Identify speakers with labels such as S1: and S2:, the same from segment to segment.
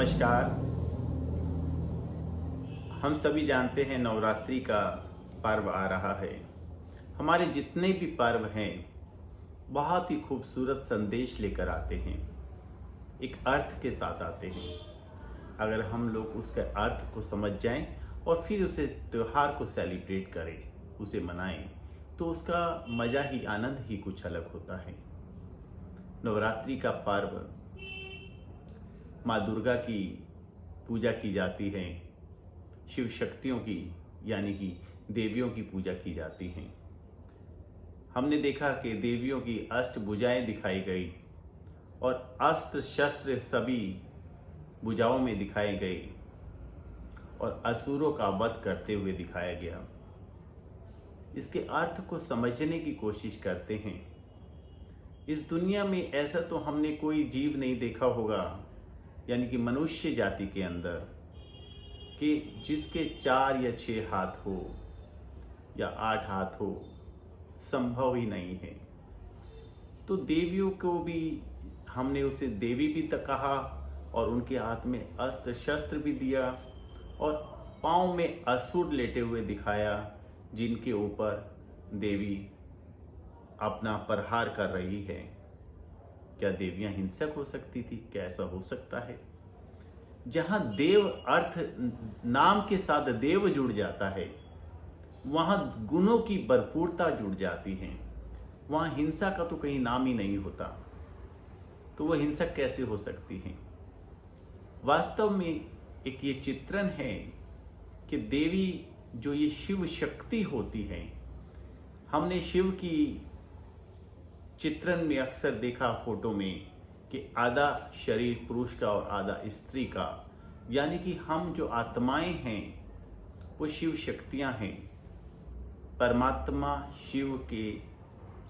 S1: नमस्कार। हम सभी जानते हैं नवरात्रि का पर्व आ रहा है। हमारे जितने भी पर्व हैं बहुत ही खूबसूरत संदेश लेकर आते हैं, एक अर्थ के साथ आते हैं। अगर हम लोग उसके अर्थ को समझ जाएं और फिर उसे त्यौहार को सेलिब्रेट करें, उसे मनाएं, तो उसका मज़ा ही आनंद ही कुछ अलग होता है। नवरात्रि का पर्व माँ दुर्गा की पूजा की जाती है, शिव शक्तियों की यानी कि देवियों की पूजा की जाती है। हमने देखा कि देवियों की अष्टभुजाएं दिखाई गई और अस्त्र शस्त्र सभी भुजाओं में दिखाए गए और असुरों का वध करते हुए दिखाया गया। इसके अर्थ को समझने की कोशिश करते हैं। इस दुनिया में ऐसा तो हमने कोई जीव नहीं देखा होगा, यानी कि मनुष्य जाति के अंदर, कि जिसके 4 या 6 हाथ हो या 8 हाथ हो, संभव ही नहीं है। तो देवियों को भी हमने उसे देवी भी तक कहा और उनके हाथ में अस्त्र शस्त्र भी दिया और पाँव में असुर लेटे हुए दिखाया, जिनके ऊपर देवी अपना प्रहार कर रही है। क्या देवियां हिंसक हो सकती थी? क्या ऐसा हो सकता है? जहां देव अर्थ नाम के साथ देव जुड़ जाता है, वहां गुणों की भरपूरता जुड़ जाती है। वहां हिंसा का तो कहीं नाम ही नहीं होता, तो वह हिंसक कैसे हो सकती है? वास्तव में एक ये चित्रण है कि देवी जो ये शिव शक्ति होती है, हमने शिव की चित्रण में अक्सर देखा फोटो में कि आधा शरीर पुरुष का और आधा स्त्री का, यानी कि हम जो आत्माएं हैं वो शिव शक्तियां हैं। परमात्मा शिव के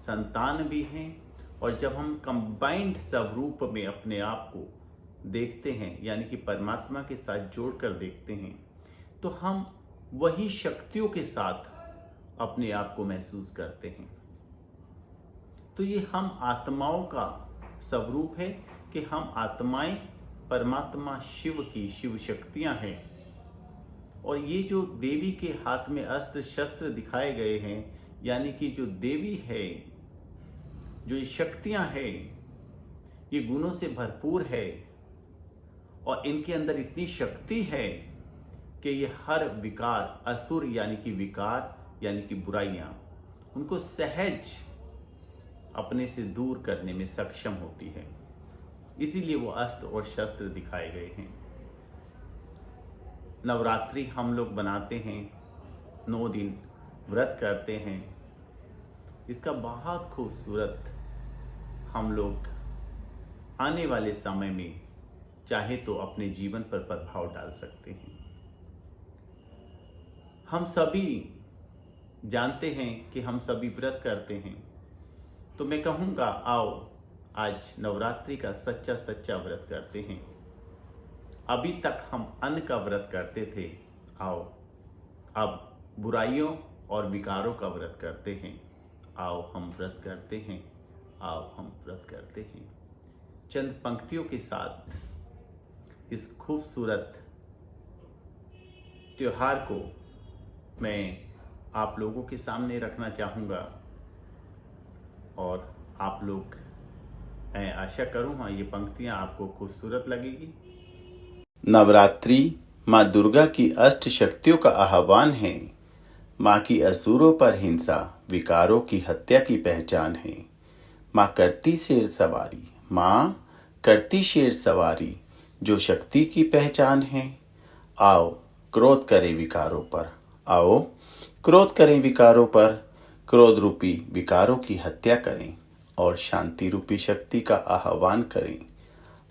S1: संतान भी हैं और जब हम कंबाइंड स्वरूप में अपने आप को देखते हैं, यानी कि परमात्मा के साथ जोड़कर देखते हैं, तो हम वही शक्तियों के साथ अपने आप को महसूस करते हैं। तो ये हम आत्माओं का स्वरूप है कि हम आत्माएं परमात्मा शिव की शिव शक्तियां हैं। और ये जो देवी के हाथ में अस्त्र शस्त्र दिखाए गए हैं, यानी कि जो देवी है, जो ये शक्तियां हैं, ये गुणों से भरपूर है और इनके अंदर इतनी शक्ति है कि ये हर विकार, असुर यानी कि विकार यानी कि बुराइयां, उनको सहज अपने से दूर करने में सक्षम होती है। इसीलिए वो अस्त्र और शस्त्र दिखाए गए हैं। नवरात्रि हम लोग बनाते हैं, 9 दिन व्रत करते हैं। इसका बहुत खूबसूरत हम लोग आने वाले समय में चाहे तो अपने जीवन पर प्रभाव डाल सकते हैं। हम सभी जानते हैं कि हम सभी व्रत करते हैं, तो मैं कहूँगा आओ आज नवरात्रि का सच्चा सच्चा व्रत करते हैं। अभी तक हम अन्न का व्रत करते थे, आओ अब बुराइयों और विकारों का व्रत करते हैं। आओ हम व्रत करते हैं, आओ हम व्रत करते हैं। चंद पंक्तियों के साथ इस खूबसूरत त्योहार को मैं आप लोगों के सामने रखना चाहूँगा और आप लोग, मैं आशा करूँगा ये पंक्तियाँ आपको खूबसूरत लगेगी। नवरात्रि माँ दुर्गा की अष्ट शक्तियों का आह्वान है। माँ की असुरों पर हिंसा, विकारों की हत्या की पहचान है। माँ करती शेर सवारी, माँ करती शेर सवारी, जो शक्ति की पहचान है। आओ क्रोध करें विकारों पर, आओ क्रोध करें विकारों पर, क्रोध रूपी विकारों की हत्या करें और शांति रूपी शक्ति का आह्वान करें।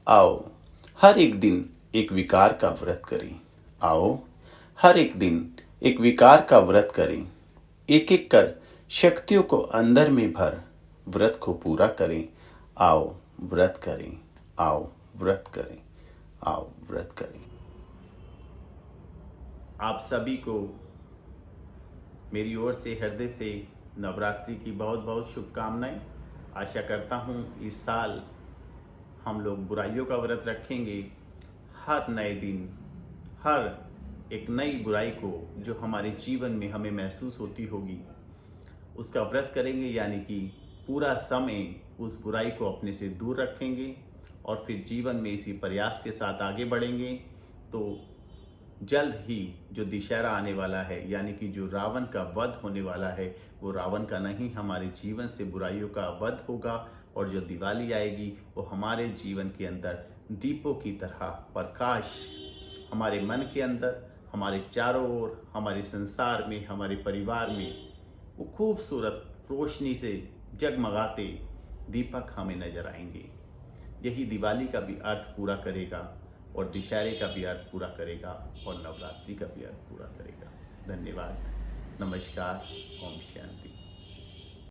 S1: आओ हर एक दिन एक विकार का व्रत करें, आओ हर एक दिन एक विकार का व्रत करें। एक एक कर शक्तियों को अंदर में भर व्रत को पूरा करें। आओ व्रत करें, आओ व्रत करें, आओ व्रत करें। आप सभी को मेरी ओर से हृदय से नवरात्रि की बहुत बहुत शुभकामनाएं। आशा करता हूँ इस साल हम लोग बुराइयों का व्रत रखेंगे, हर नए दिन, हर एक नई बुराई को जो हमारे जीवन में हमें महसूस होती होगी, उसका व्रत करेंगे, यानी कि पूरा समय उस बुराई को अपने से दूर रखेंगे और फिर जीवन में इसी प्रयास के साथ आगे बढ़ेंगे, तो जल्द ही जो दशहरा आने वाला है, यानी कि जो रावण का वध होने वाला है, वो रावण का नहीं, हमारे जीवन से बुराइयों का वध होगा। और जो दिवाली आएगी वो हमारे जीवन के अंदर दीपों की तरह प्रकाश हमारे मन के अंदर, हमारे चारों ओर, हमारे संसार में, हमारे परिवार में वो खूबसूरत रोशनी से जगमगाते दीपक हमें नजर आएंगे। यही दिवाली का भी अर्थ पूरा करेगा और दशहरे का भी अर्थ पूरा करेगा और नवरात्रि का भी अर्थ पूरा करेगा। धन्यवाद। नमस्कार। ओम शांति।